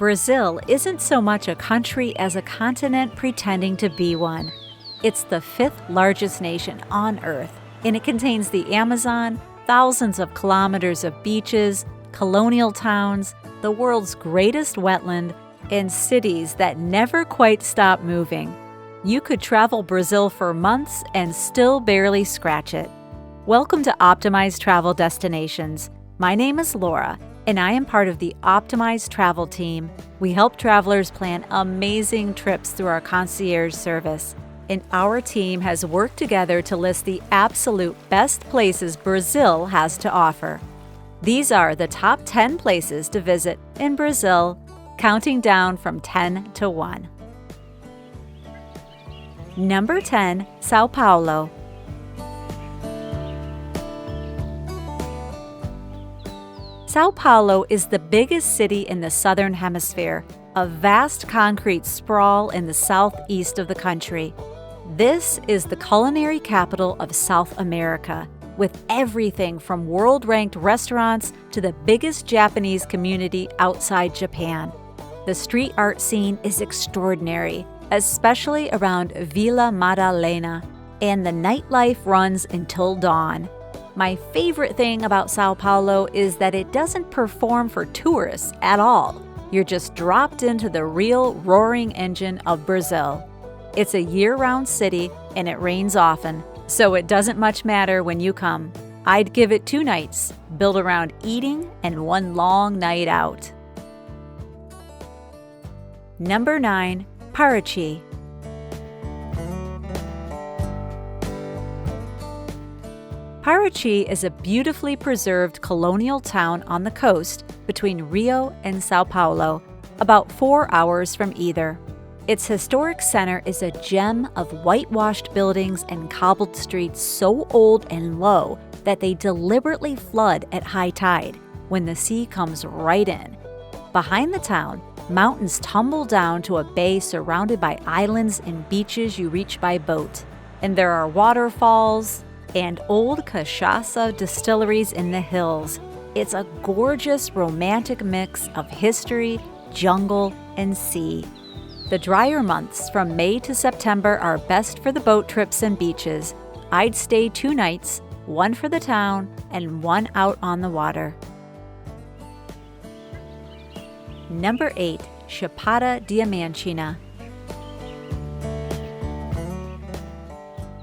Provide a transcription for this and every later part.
Brazil isn't so much a country as a continent pretending to be one. It's the fifth largest nation on Earth, and it contains the Amazon, thousands of kilometers of beaches, colonial towns, the world's greatest wetland, and cities that never quite stop moving. You could travel Brazil for months and still barely scratch it. Welcome to Optimized Travel Destinations. My name is Laura, and I am part of the Optimized Travel team. We help travelers plan amazing trips through our concierge service, and our team has worked together to list the absolute best places Brazil has to offer. These are the top 10 places to visit in Brazil, counting down from 10 to 1. Number 10, São Paulo. São Paulo is the biggest city in the Southern Hemisphere, a vast concrete sprawl in the southeast of the country. This is the culinary capital of South America, with everything from world-ranked restaurants to the biggest Japanese community outside Japan. The street art scene is extraordinary, especially around Vila Madalena, and the nightlife runs until dawn. My favorite thing about São Paulo is that it doesn't perform for tourists at all. You're just dropped into the real roaring engine of Brazil. It's a year-round city and it rains often, so it doesn't much matter when you come. I'd give it 2 nights, built around eating and 1 long night out. Number 9, Paraty. Paraty is a beautifully preserved colonial town on the coast between Rio and São Paulo, about 4 hours from either. Its historic center is a gem of whitewashed buildings and cobbled streets so old and low that they deliberately flood at high tide when the sea comes right in. Behind the town, mountains tumble down to a bay surrounded by islands and beaches you reach by boat. And there are waterfalls and old cachaça distilleries in the hills. It's a gorgeous, romantic mix of history, jungle, and sea. The drier months from May to September are best for the boat trips and beaches. I'd stay 2 nights, 1 for the town and 1 out on the water. Number 8, Chapada Diamantina.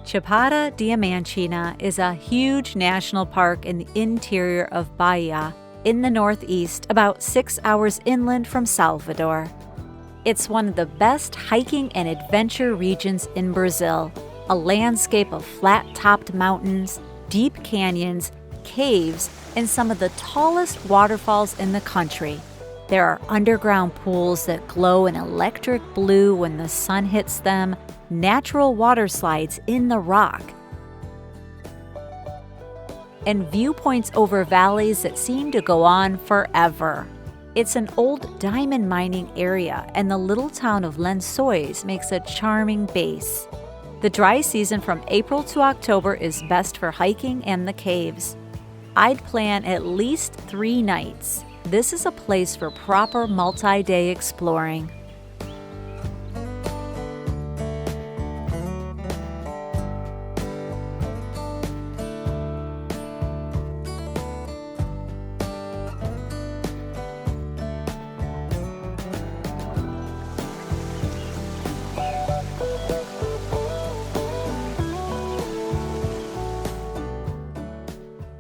Chapada Diamantina is a huge national park in the interior of Bahia, in the northeast, about 6 hours inland from Salvador. It's one of the best hiking and adventure regions in Brazil, a landscape of flat-topped mountains, deep canyons, caves, and some of the tallest waterfalls in the country. There are underground pools that glow an electric blue when the sun hits them, natural water slides in the rock, and viewpoints over valleys that seem to go on forever. It's an old diamond mining area, and the little town of Lençóis makes a charming base. The dry season from April to October is best for hiking and the caves. I'd plan at least 3 nights. This is a place for proper multi-day exploring.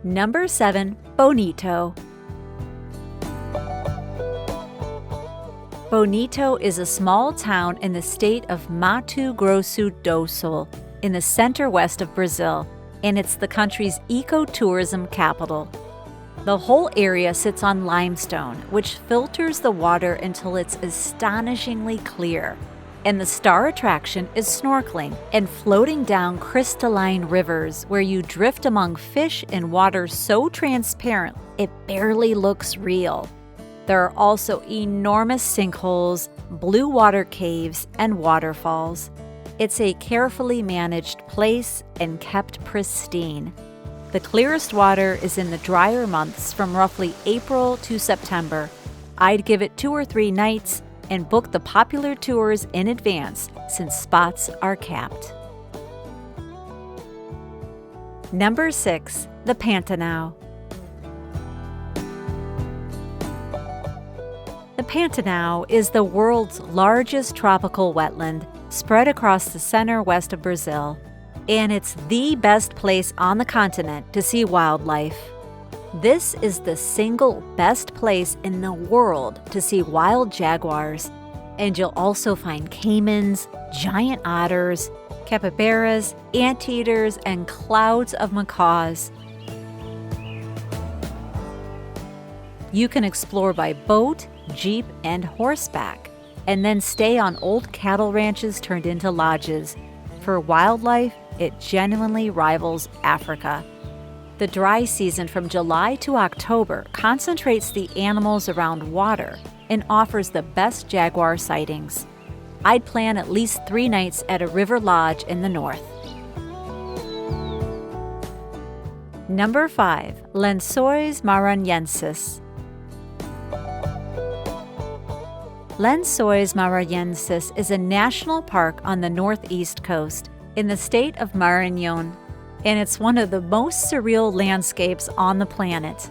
Number 7, Bonito. Bonito is a small town in the state of Mato Grosso do Sul, in the center-west of Brazil, and it's the country's ecotourism capital. The whole area sits on limestone, which filters the water until it's astonishingly clear. And the star attraction is snorkeling and floating down crystalline rivers where you drift among fish in water so transparent it barely looks real. There are also enormous sinkholes, blue water caves, and waterfalls. It's a carefully managed place and kept pristine. The clearest water is in the drier months from roughly April to September. I'd give it 2 or 3 nights and book the popular tours in advance since spots are capped. Number 6. The Pantanal. The Pantanal is the world's largest tropical wetland spread across the center west of Brazil, and it's the best place on the continent to see wildlife. This is the single best place in the world to see wild jaguars, and you'll also find caimans, giant otters, capybaras, anteaters, and clouds of macaws. You can explore by boat, jeep, and horseback, and then stay on old cattle ranches turned into lodges. For wildlife, it genuinely rivals Africa. The dry season from July to October concentrates the animals around water and offers the best jaguar sightings. I'd plan at least 3 nights at a river lodge in the north. Number 5. Lençóis Maranhenses. Lençóis Maranhenses is a national park on the northeast coast in the state of Maranhão, and it's one of the most surreal landscapes on the planet.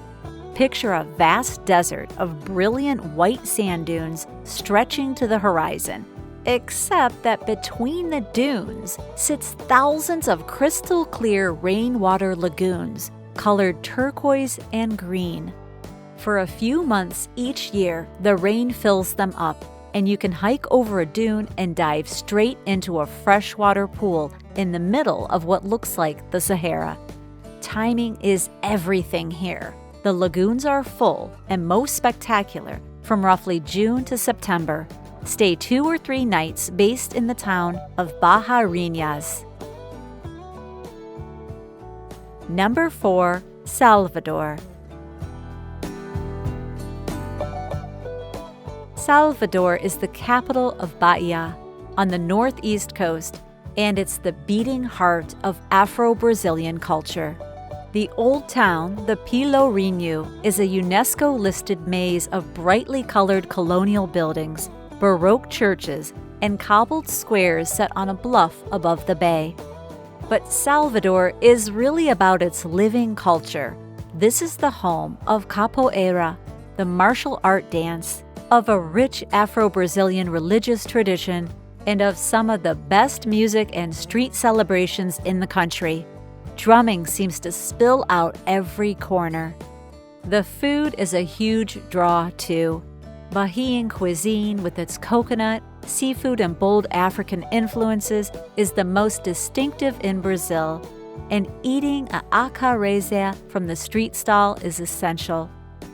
Picture a vast desert of brilliant white sand dunes stretching to the horizon, except that between the dunes sits thousands of crystal clear rainwater lagoons colored turquoise and green. For a few months each year, the rain fills them up, and you can hike over a dune and dive straight into a freshwater pool in the middle of what looks like the Sahara. Timing is everything here. The lagoons are full and most spectacular from roughly June to September. Stay 2 or 3 nights based in the town of Barreirinhas. Number 4. Salvador. Salvador is the capital of Bahia on the northeast coast, and it's the beating heart of Afro-Brazilian culture. The old town, the Pelourinho, is a UNESCO-listed maze of brightly colored colonial buildings, Baroque churches, and cobbled squares set on a bluff above the bay. But Salvador is really about its living culture. This is the home of capoeira, the martial art dance, of a rich Afro-Brazilian religious tradition, and of some of the best music and street celebrations in the country. Drumming seems to spill out every corner. The food is a huge draw, too. Bahian cuisine, with its coconut, seafood, and bold African influences, is the most distinctive in Brazil, and eating a acarajé from the street stall is essential.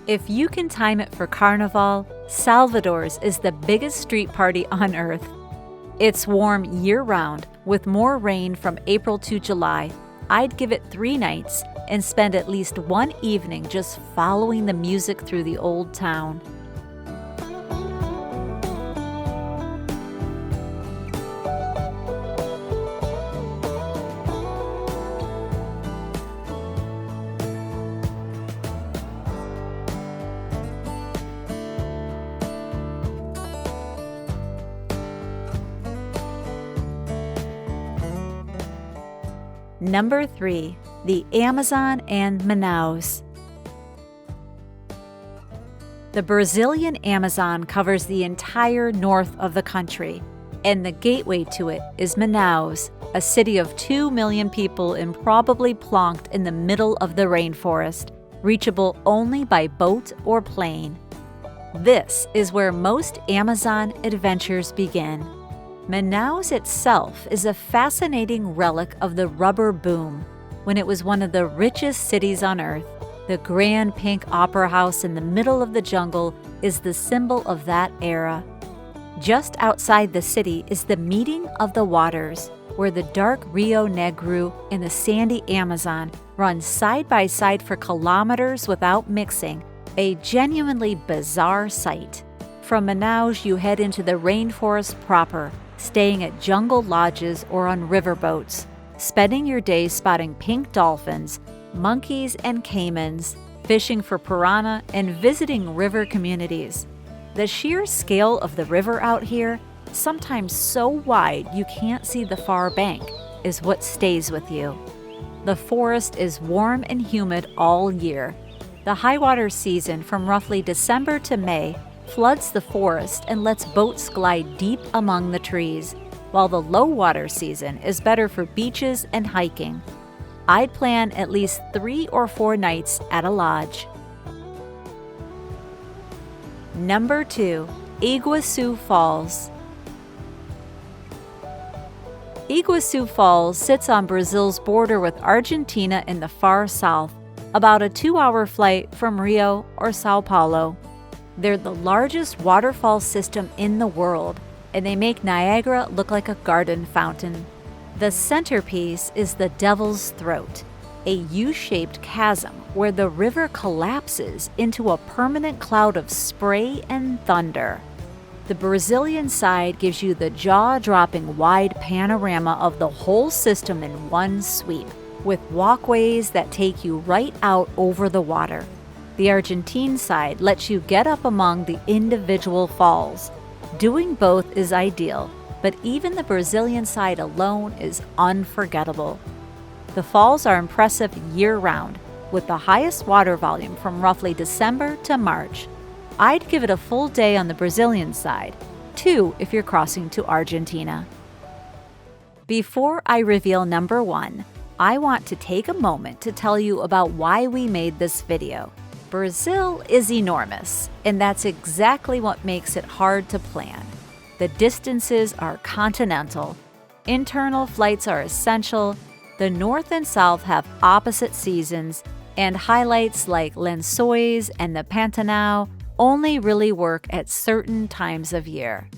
If you can time it for Carnival, Salvador's is the biggest street party on earth. It's warm year-round, with more rain from April to July. I'd give it 3 nights and spend at least 1 evening just following the music through the old town. Number 3. The Amazon and Manaus. The Brazilian Amazon covers the entire north of the country, and the gateway to it is Manaus, a city of 2 million people improbably plonked in the middle of the rainforest, reachable only by boat or plane. This is where most Amazon adventures begin. Manaus itself is a fascinating relic of the rubber boom, when it was one of the richest cities on earth. The grand pink opera house in the middle of the jungle is the symbol of that era. Just outside the city is the meeting of the waters, where the dark Rio Negro and the sandy Amazon run side by side for kilometers without mixing, a genuinely bizarre sight. From Manaus, you head into the rainforest proper, staying at jungle lodges or on riverboats, spending your day spotting pink dolphins, monkeys, and caimans, fishing for piranha, and visiting river communities. The sheer scale of the river out here, sometimes so wide you can't see the far bank, is what stays with you. The forest is warm and humid all year. The high water season from roughly December to May floods the forest and lets boats glide deep among the trees, while the low water season is better for beaches and hiking. I'd plan at least 3 or 4 nights at a lodge. Number 2. Iguaçu Falls. Iguaçu Falls sits on Brazil's border with Argentina in the far south, about a 2-hour flight from Rio or São Paulo. They're the largest waterfall system in the world, and they make Niagara look like a garden fountain. The centerpiece is the Devil's Throat, a U-shaped chasm where the river collapses into a permanent cloud of spray and thunder. The Brazilian side gives you the jaw-dropping wide panorama of the whole system in one sweep, with walkways that take you right out over the water. The Argentine side lets you get up among the individual falls. Doing both is ideal, but even the Brazilian side alone is unforgettable. The falls are impressive year-round, with the highest water volume from roughly December to March. I'd give it a full day on the Brazilian side, 2 if you're crossing to Argentina. Before I reveal number 1, I want to take a moment to tell you about why we made this video. Brazil is enormous, and that's exactly what makes it hard to plan. The distances are continental. Internal flights are essential. The north and south have opposite seasons, and highlights like Lençóis and the Pantanal only really work at certain times of year.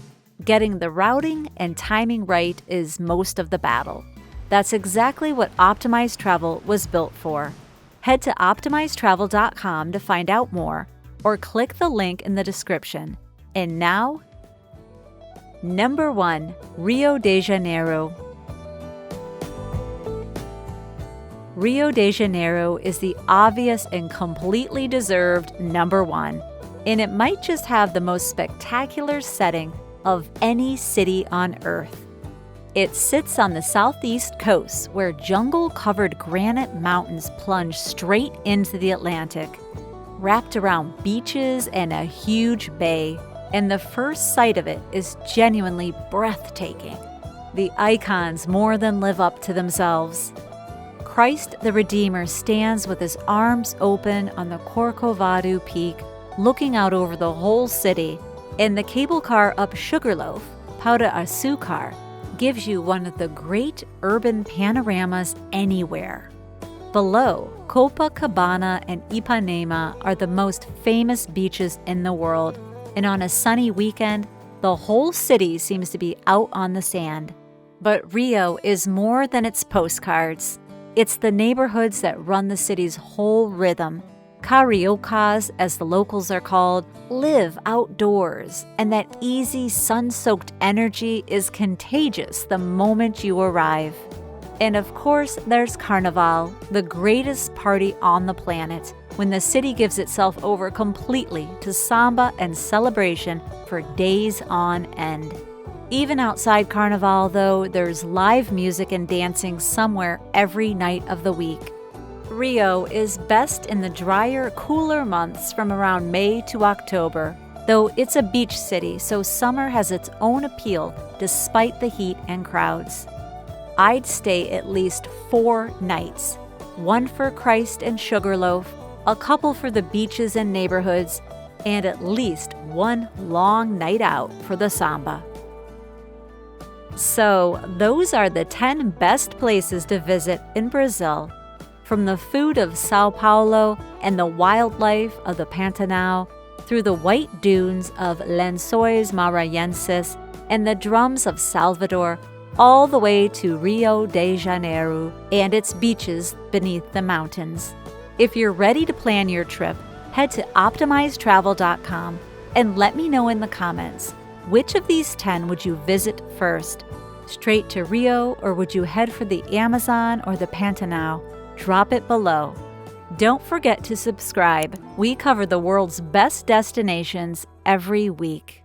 Getting the routing and timing right is most of the battle. That's exactly what Optimized Travel was built for. Head to optimizedtravel.com to find out more, or click the link in the description. And now, number 1, Rio de Janeiro. Rio de Janeiro is the obvious and completely deserved number 1, and it might just have the most spectacular setting of any city on Earth. It sits on the southeast coast where jungle-covered granite mountains plunge straight into the Atlantic, wrapped around beaches and a huge bay, and the first sight of it is genuinely breathtaking. The icons more than live up to themselves. Christ the Redeemer stands with his arms open on the Corcovado Peak, looking out over the whole city, and the cable car up Sugarloaf, Pão de Açúcar, gives you one of the great urban panoramas anywhere. Below, Copacabana and Ipanema are the most famous beaches in the world, and on a sunny weekend, the whole city seems to be out on the sand. But Rio is more than its postcards. It's the neighborhoods that run the city's whole rhythm. Cariocas, as the locals are called, live outdoors, and that easy, sun-soaked energy is contagious the moment you arrive. And of course, there's Carnival, the greatest party on the planet, when the city gives itself over completely to samba and celebration for days on end. Even outside Carnival, though, there's live music and dancing somewhere every night of the week. Rio is best in the drier, cooler months from around May to October, though it's a beach city, so summer has its own appeal despite the heat and crowds. I'd stay at least 4 nights, 1 for Christ and Sugarloaf, a couple for the beaches and neighborhoods, and at least 1 long night out for the samba. So, those are the 10 best places to visit in Brazil. From the food of São Paulo and the wildlife of the Pantanal, through the white dunes of Lençóis Maranhenses and the drums of Salvador, all the way to Rio de Janeiro and its beaches beneath the mountains. If you're ready to plan your trip, head to optimizedtravel.com and let me know in the comments, which of these 10 would you visit first? Straight to Rio, or would you head for the Amazon or the Pantanal? Drop it below. Don't forget to subscribe. We cover the world's best destinations every week.